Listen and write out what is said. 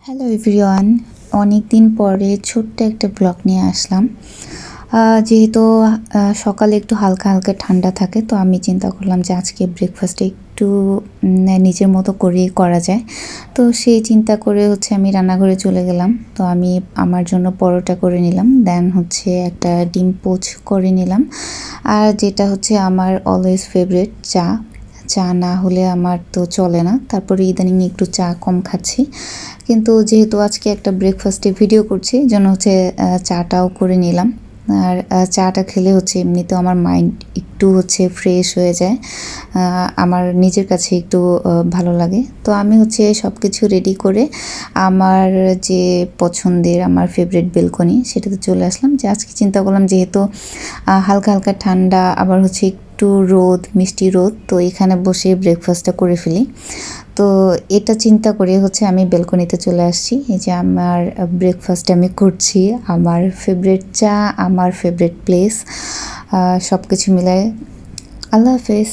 Hello everyone, অনেক দিন পরে ছোট্ট একটা ব্লগ নিয়ে আসলাম। যেহেতু সকালে একটু হালকা হালকা ঠান্ডা থাকে, তো আমি চিন্তা করলাম যে আজকে ব্রেকফাস্টে একটু নিজের মতো করেই করা যায়। তো সেই চিন্তা করে আমি রান্নাঘরে চলে গেলাম। তো আমি আমার জন্য পরোটা করে নিলাম, দেন একটা ডিম পোচ করে নিলাম, আর যেটা আমার অলওয়েজ ফেভারিট চা। চা না হলে আমার তো চলে না। তারপরে ইদানিং একটু চা কম খাচ্ছি, কিন্তু যেহেতু আজকে একটা ব্রেকফাস্টে ভিডিও করছি, জন্য চাটাও করে নিলাম। আর চাটা খেলে এমনিতেও আমার মাইন্ড একটু ফ্রেশ হয়ে যায়, আমার নিজের কাছে একটু ভালো লাগে। তো আমি সব কিছু রেডি করে আমার যে পছন্দের আমার ফেভারিট বেলকনি সেটাতে চলে আসলাম। যে আজকে চিন্তা করলাম যেহেতু হালকা হালকা ঠান্ডা, আবার একটু রোদ, মিষ্টি রোদ, তো এখানে বসে ব্রেকফাস্টটা করে ফেলি। তো এটা চিন্তা করে আমি বেলকনিতে চলে আসছি। এই যে আমার ব্রেকফাস্ট আমি করছি, আমার ফেভারিট চা, আমার ফেভারিট প্লেস, সব কিছু মিলায়। আল্লাহ হাফেজ।